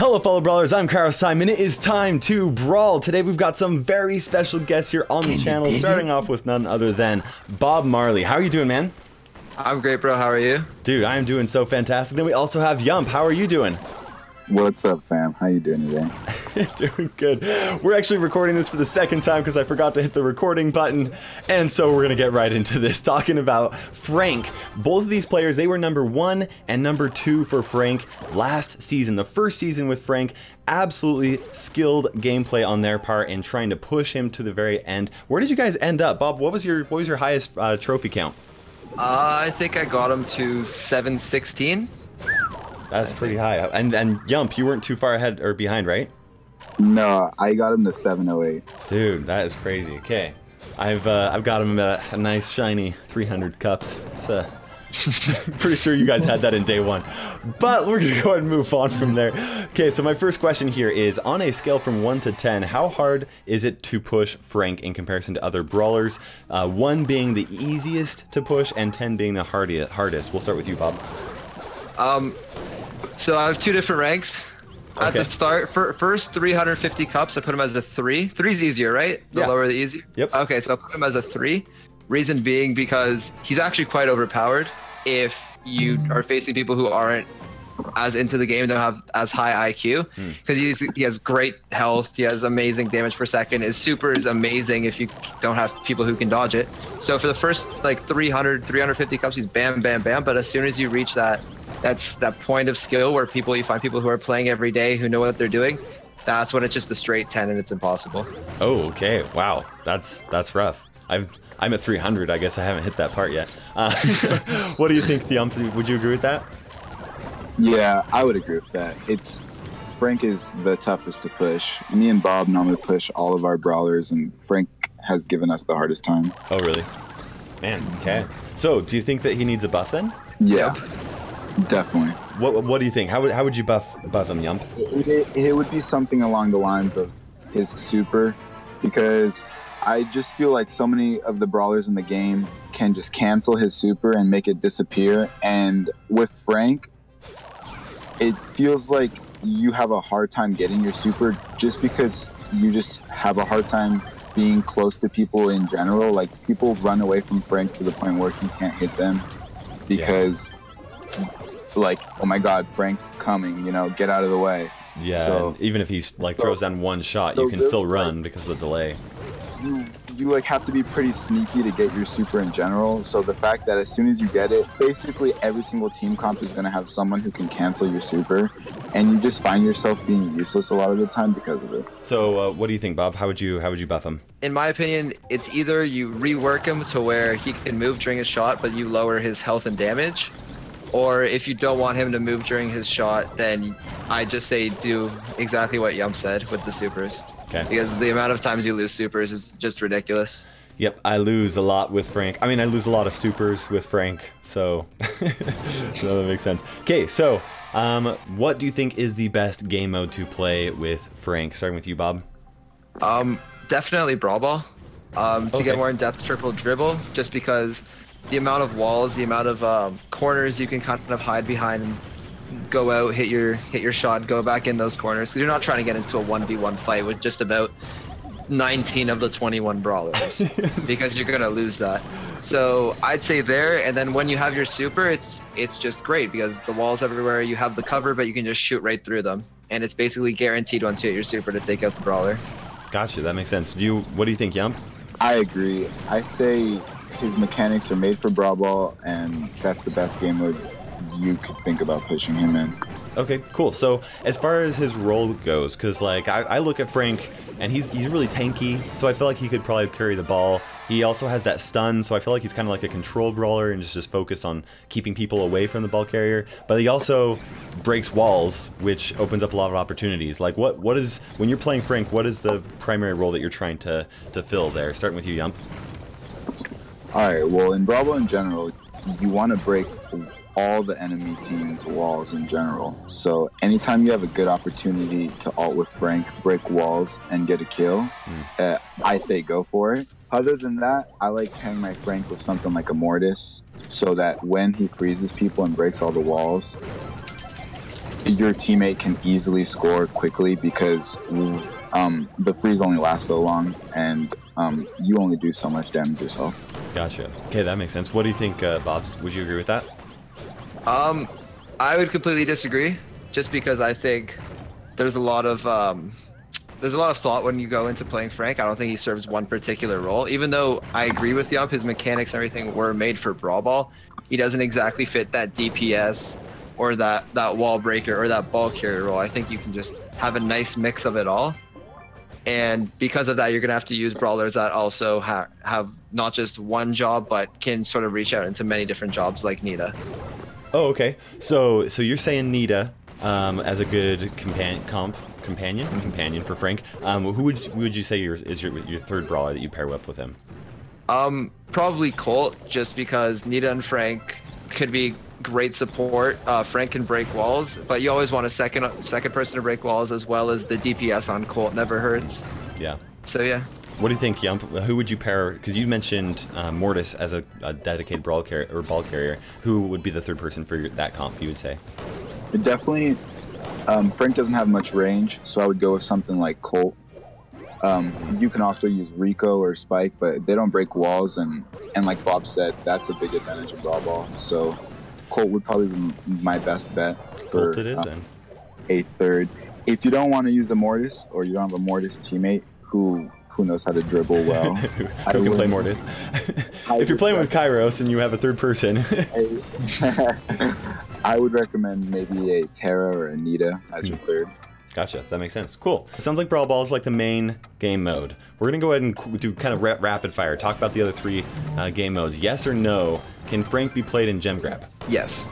Hello fellow brawlers, I'm Kyle Simon. It is time to brawl. Today we've got some very special guests here on the channel, starting off with none other than Bob Marley. How are you doing, man? I'm great, bro. How are you? Dude, I am doing so fantastic. Then we also have YUMP. How are you doing? What's up, fam? How you doing today? Doing good. We're actually recording this for the second time because I forgot to hit the recording button, and so we're gonna get right into this, talking about Frank. Both of these players, they were number 1 and number 2 for Frank last season. The first season with Frank, absolutely skilled gameplay on their part in trying to push him to the very end. Where did you guys end up, Bob? What was your highest trophy count? I think I got him to 716. That's pretty high. And YUMP, you weren't too far ahead or behind, right? No, I got him to 708. Dude, that is crazy. Okay, I've got him at a nice shiny 300 cups. It's pretty sure you guys had that in day 1, but we're gonna go ahead and move on from there. Okay, so my first question here is, on a scale from 1 to 10, how hard is it to push Frank in comparison to other brawlers? 1 being the easiest to push and 10 being the hardest. We'll start with you, Bob. So I have 2 different ranks. Okay. At the start, first 350 cups, I put him as a 3. 3's easier, right? The Yeah. lower the easier? Yep. Okay, so I'll put him as a 3. Reason being because he's actually quite overpowered if you are facing people who aren't as into the game, don't have as high IQ. Because he has great health, he has amazing damage per second. His super is amazing if you don't have people who can dodge it. So for the first like 350 cups, he's bam, bam, bam. But as soon as you reach that point of skill where you find people who are playing every day who know what they're doing, that's when it's just a straight 10 and it's impossible. Oh, okay. Wow, that's rough. I'm at 300. I guess I haven't hit that part yet. What do you think, YUMP? Would you agree with that? Yeah, I would agree with that. Frank is the toughest to push. Me and Bob normally push all of our brawlers, and Frank has given us the hardest time. Oh, really? Man, okay. So, do you think that he needs a buff then? Yeah, definitely. What do you think? How would you buff him, YUMP? It would be something along the lines of his super, because I just feel like so many of the brawlers in the game can just cancel his super and make it disappear. And with Frank, it feels like you have a hard time getting your super just because you just have a hard time being close to people in general. Like, people run away from Frank to the point where he can't hit them because like, oh my god, Frank's coming, get out of the way. Yeah, so, and even if he like throws down one shot, you can still run because of the delay. You like have to be pretty sneaky to get your super in general. So the fact that as soon as you get it, basically every single team comp is going to have someone who can cancel your super, and you just find yourself being useless a lot of the time because of it. So what do you think, Bob? How would you buff him? In my opinion, it's either you rework him to where he can move during his shot, but you lower his health and damage. Or if you don't want him to move during his shot, then I just say do exactly what YUMP said with the supers. Okay. Because the amount of times you lose supers is just ridiculous. Yep, I lose a lot with Frank. I mean, I lose a lot of supers with Frank, so that makes sense. Okay, so what do you think is the best game mode to play with Frank? Starting with you, Bob. Definitely Brawl Ball. To get more in-depth, triple dribble, just because the amount of walls, the amount of corners you can kind of hide behind and go out, hit your shot, go back in those corners. Because you're not trying to get into a 1v1 fight with just about 19 of the 21 brawlers, because you're gonna lose that. So I'd say there, and then when you have your super, it's just great because the walls everywhere, you have the cover, but you can just shoot right through them, and it's basically guaranteed once you hit your super to take out the brawler. Gotcha, that makes sense. What do you think, YUMP? I agree. I say his mechanics are made for Brawl Ball, and that's the best game mode you could think about pushing him in. Okay, cool. So as far as his role goes, because like I look at Frank and he's really tanky, so I feel like he could probably carry the ball. He also has that stun, so I feel like he's kind of like a control brawler and just focus on keeping people away from the ball carrier. But he also breaks walls, which opens up a lot of opportunities. Like what is, when you're playing Frank, what is the primary role that you're trying to fill there? Starting with you, YUMP. Alright, well, in Brawl Ball in general, you want to break all the enemy team's walls in general. So anytime you have a good opportunity to ult with Frank, break walls, and get a kill, I say go for it. Other than that, I like pairing my Frank with something like a Mortis, so that when he freezes people and breaks all the walls, your teammate can easily score quickly because the freeze only lasts so long, and you only do so much damage yourself. Gotcha. Okay, that makes sense. What do you think, Bob? Would you agree with that? I would completely disagree, just because I think there's a lot of thought when you go into playing Frank. I don't think he serves one particular role. Even though I agree with YUMP, his mechanics and everything were made for Brawl Ball, he doesn't exactly fit that DPS or that wall breaker or that ball carrier role. I think you can just have a nice mix of it all. And because of that, you're going to have to use brawlers that also have not just one job, but can sort of reach out into many different jobs, like Nita. Oh, okay. So you're saying Nita as a good companion for Frank. Who would you say is your third brawler that you pair up with him? Probably Colt, just because Nita and Frank could be great support. Frank can break walls, but you always want a second person to break walls, as well as the DPS on Colt never hurts. Yeah. So yeah. What do you think, Yump? Who would you pair? Because you mentioned Mortis as a dedicated ball carrier. Who would be the third person for that comp? You would say? Definitely. Frank doesn't have much range, so I would go with something like Colt. You can also use Rico or Spike, but they don't break walls, and like Bob said, that's a big advantage of Brawl Ball. So Colt would probably be my best bet for a third. If you don't want to use a Mortis, or you don't have a Mortis teammate who knows how to dribble well, who can play Mortis. If you're playing with Kairos and you have a third person, I would recommend maybe a Terra or a Nita as your third. Gotcha, that makes sense. Cool. It sounds like Brawl Ball is like the main game mode. We're gonna go ahead and do kind of rapid fire. Talk about the other three game modes. Yes or no? Can Frank be played in Gem Grab? Yes.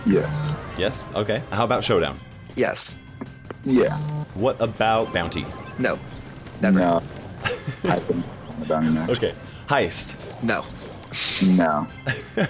Yes. Yes. Okay. How about Showdown? Yes. Yeah. What about Bounty? No. Never. No. I think Bounty match. Okay. Heist? No. No.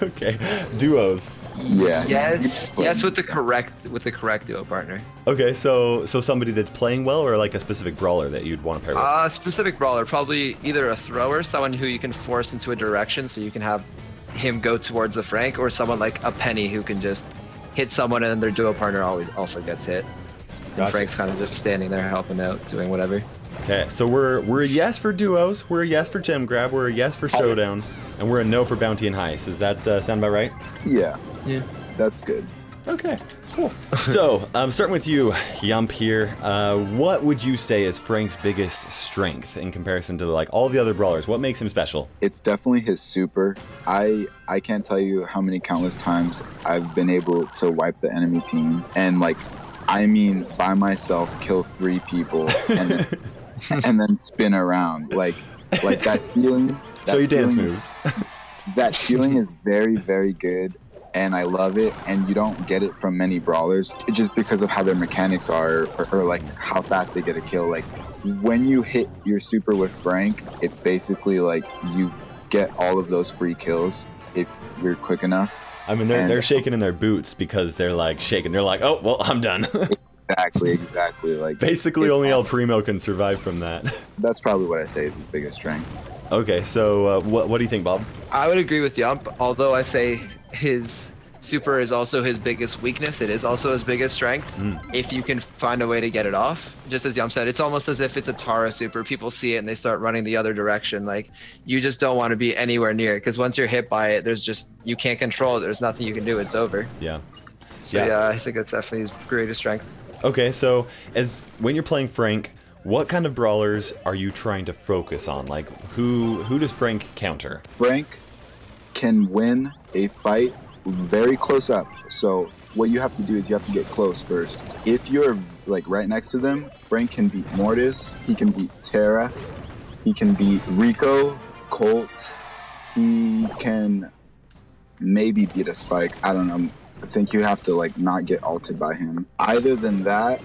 Okay. Duos? Yeah. Yes. Yes, with the correct duo partner. Okay, so somebody that's playing well, or like a specific brawler that you'd want to pair with? Specific brawler, probably either a thrower, someone who you can force into a direction, so you can have him go towards the Frank, or someone like a Penny who can just hit someone and then their duo partner also gets hit. And Gotcha. Frank's kind of just standing there helping out, doing whatever. Okay, so we're a yes for duos, we're a yes for Gem Grab, we're a yes for Showdown, and we're a no for Bounty and Heist. Does that sound about right? Yeah. Yeah. That's good. Okay, cool. So, starting with you, Yump here. What would you say is Frank's biggest strength in comparison to like all the other brawlers? What makes him special? It's definitely his super. I can't tell you how many countless times I've been able to wipe the enemy team, and like, I mean, by myself, kill 3 people and then, and then spin around. Like that feeling. Show you dance moves. That feeling is very, very good, and I love it. And you don't get it from many brawlers, just because of how their mechanics are, or like how fast they get a kill. Like when you hit your super with Frank, it's basically like you get all of those free kills if you're quick enough. I mean, they're shaking in their boots because they're like shaking. They're like, oh, well, I'm done. Exactly. Like basically, only El Primo can survive from that. That's probably what I say is his biggest strength. Okay, so what do you think, Bob? I would agree with Yump, although I say his super is also his biggest weakness. It is also his biggest strength, if you can find a way to get it off. Just as Yump said, it's almost as if it's a Tara super. People see it and they start running the other direction. Like, you just don't want to be anywhere near it, because once you're hit by it, you can't control it. There's nothing you can do. It's over. Yeah. So yeah, I think that's definitely his greatest strength. Okay, so when you're playing Frank, what kind of brawlers are you trying to focus on? Like, who does Frank counter? Frank can win a fight very close up. So what you have to do is you have to get close first. If you're like right next to them, Frank can beat Mortis, he can beat Terra, he can beat Rico, Colt, he can maybe beat a Spike. I don't know. I think you have to like not get ulted by him. Other than that,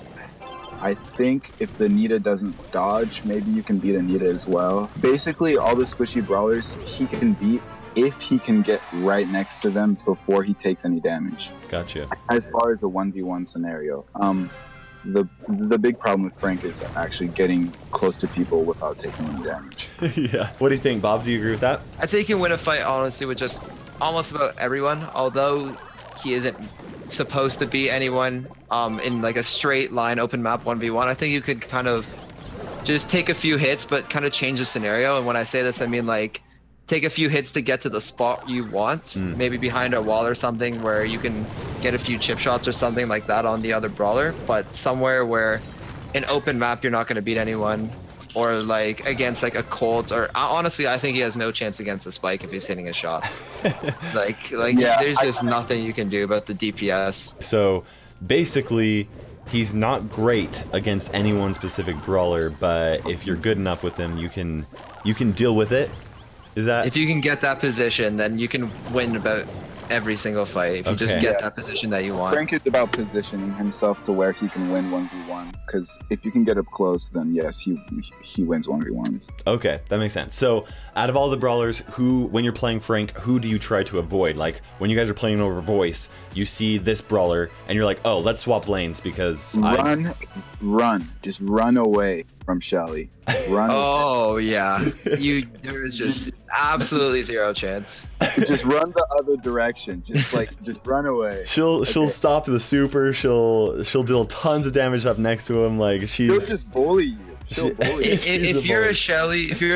I think if the Nita doesn't dodge, maybe you can beat a Nita as well. Basically, all the squishy brawlers he can beat if he can get right next to them before he takes any damage. Gotcha. As far as a 1v1 scenario, the big problem with Frank is actually getting close to people without taking any damage. Yeah. What do you think, Bob? Do you agree with that? I think he can win a fight, honestly, with just almost about everyone, although he isn't supposed to beat anyone in like a straight line open map 1v1. I think you could kind of just take a few hits, but kind of change the scenario. And when I say this, I mean like take a few hits to get to the spot you want, maybe behind a wall or something where you can get a few chip shots or something like that on the other brawler, but somewhere where an open map you're not going to beat anyone, or like against like a Colt, or honestly I think he has no chance against a Spike if he's hitting his shots. like yeah, there's just nothing you can do about the DPS. So basically he's not great against any one specific brawler, but if you're good enough with him, you can deal with it. Is that? If you can get that position, then you can win about every single fight. If you just get that position that you want. Frank is about positioning himself to where he can win 1v1. Because if you can get up close, then yes, he wins 1v1s. Okay, that makes sense. So out of all the brawlers, when you're playing Frank, who do you try to avoid? Like when you guys are playing over voice, you see this brawler and you're like, oh, let's swap lanes because run, just run away from Shelly. Run. Oh yeah, there is just absolutely zero chance. Just run the other direction. Just run away. She'll stop the super. She'll deal tons of damage up next to him. Like she'll just bully you. If you're a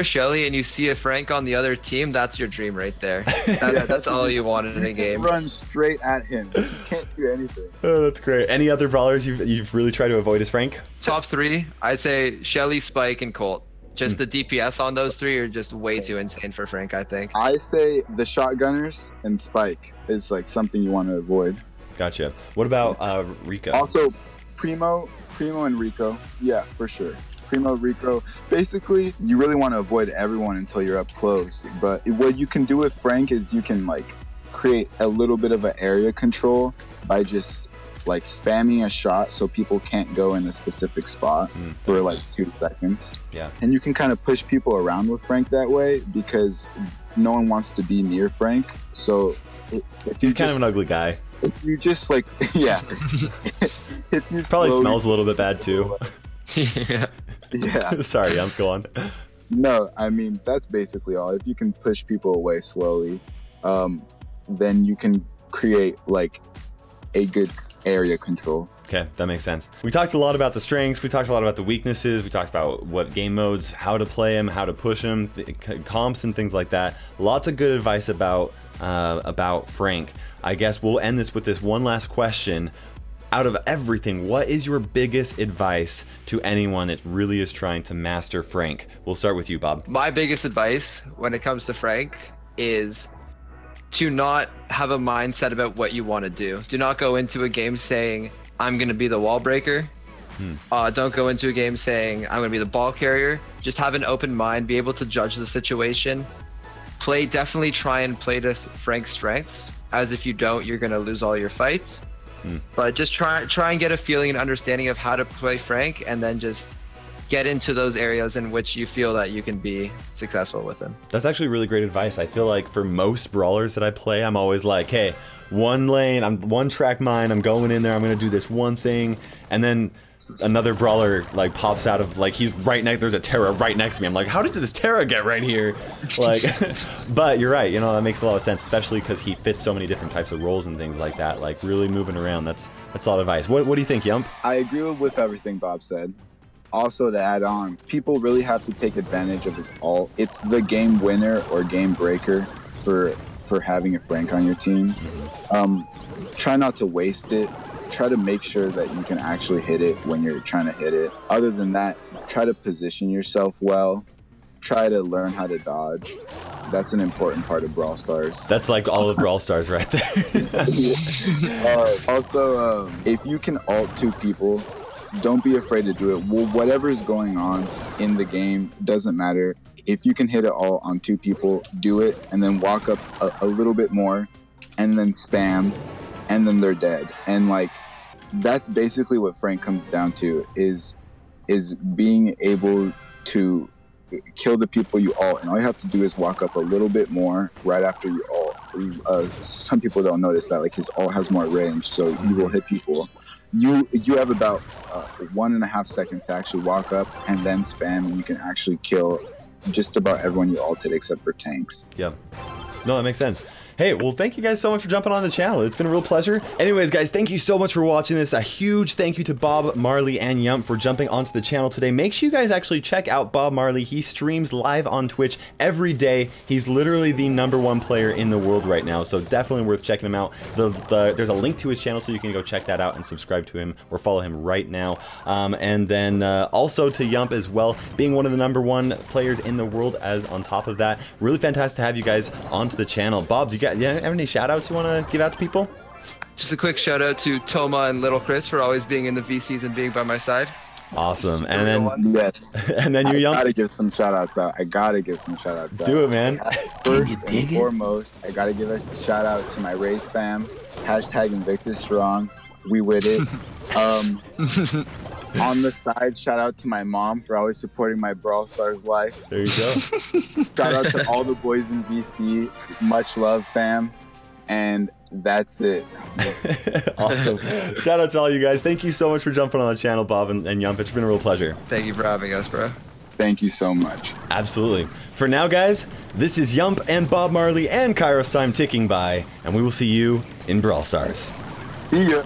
Shelly and you see a Frank on the other team, that's your dream right there. That's all you want in a game. Just run straight at him. You can't do anything. Oh, that's great. Any other brawlers you've really tried to avoid as Frank? Top 3, I'd say Shelly, Spike, and Colt. Just the DPS on those 3 are just way too insane for Frank, I think. I say the shotgunners and Spike is like something you want to avoid. Gotcha. What about Rico? Also, Primo and Rico. Yeah, for sure. Primo, Rico. Basically, you really want to avoid everyone until you're up close. But what you can do with Frank is you can like create a little bit of an area control by just like spamming a shot so people can't go in a specific spot for like 2 seconds. Yeah. And you can kind of push people around with Frank that way because no one wants to be near Frank. So if he's kind of an ugly guy. If you just like, yeah. If you probably smells a little bit bad too. Yeah. Sorry, I'm going. No, I mean, that's basically all. If you can push people away slowly, then you can create like a good area control. Okay, that makes sense. We talked a lot about the strengths, we talked a lot about the weaknesses, we talked about what game modes, how to play them, how to push them, comps and things like that. Lots of good advice about Frank. I guess we'll end this with this one last question. Out of everything, what is your biggest advice to anyone that really is trying to master Frank? We'll start with you, Bob. My biggest advice when it comes to Frank is to not have a mindset about what you want to do. Do not go into a game saying, I'm going to be the wall breaker. Don't go into a game saying, I'm going to be the ball carrier. Just have an open mind, be able to judge the situation. Definitely try and play to Frank's strengths, as if you don't, you're going to lose all your fights. But just try and get a feeling and understanding of how to play Frank, and then just get into those areas in which you feel that you can be successful with him. That's actually really great advice. I feel like for most brawlers that I play, I'm always like, hey, one lane, I'm one track mind, I'm going in there, I'm gonna do this one thing, and then another brawler like pops out of like he's right next. There's a Terra right next to me. I'm like, how did this Terra get right here? Like, but you're right. You know, that makes a lot of sense, especially because he fits so many different types of roles and things like that. Like really moving around. That's a lot of advice. What do you think, Yump? I agree with everything Bob said. Also, to add on, people really have to take advantage of his ult. It's the game winner or game breaker for having a Frank on your team. Try not to waste it. Try to make sure that you can actually hit it when you're trying to hit it. Other than that, try to position yourself well. Try to learn how to dodge. That's an important part of Brawl Stars. That's like all of Brawl Stars right there. Also, if you can ult 2 people, don't be afraid to do it. Well, whatever is going on in the game doesn't matter. If you can hit it all on 2 people, do it, and then walk up a little bit more, and then spam, and then they're dead. And like, that's basically what Frank comes down to, is being able to kill the people you ult, and all you have to do is walk up a little bit more right after you ult. Some people don't notice that, like, his ult has more range, so you will hit people. You have about 1.5 seconds to actually walk up and then spam, and you can actually kill just about everyone you ulted except for tanks. Yeah. No, that makes sense. Hey, well, thank you guys so much for jumping on the channel. It's been a real pleasure. Anyways, guys, thank you so much for watching this. A huge thank you to Bob Marley and YUMP for jumping onto the channel today. Make sure you guys actually check out Bob Marley. He streams live on Twitch every day. He's literally the #1 player in the world right now, so definitely worth checking him out. There's a link to his channel, so you can go check that out and subscribe to him or follow him right now. And then also to YUMP as well, being one of the #1 players in the world. As on top of that, really fantastic to have you guys onto the channel. Bob, do you have any shout outs you want to give out to people? Just a quick shout out to Toma and Little Chris for always being in the VCs and being by my side. Awesome. And then yes, and then you, YUMP. I gotta give some shout outs out. I gotta give some shout outs out. Do it, man. First and foremost, I gotta give a shout out to my race fam. #Invictus Strong. We with it. On the side, shout out to my mom for always supporting my Brawl Stars life. There you go. Shout out to all the boys in VC. Much love, fam. And that's it. Awesome. Shout out to all you guys. Thank you so much for jumping on the channel, Bob and YUMP. It's been a real pleasure. Thank you for having us, bro. Thank you so much. Absolutely. For now, guys, this is YUMP and Bob Marley and Kairos time ticking by, and we will see you in Brawl Stars. See ya.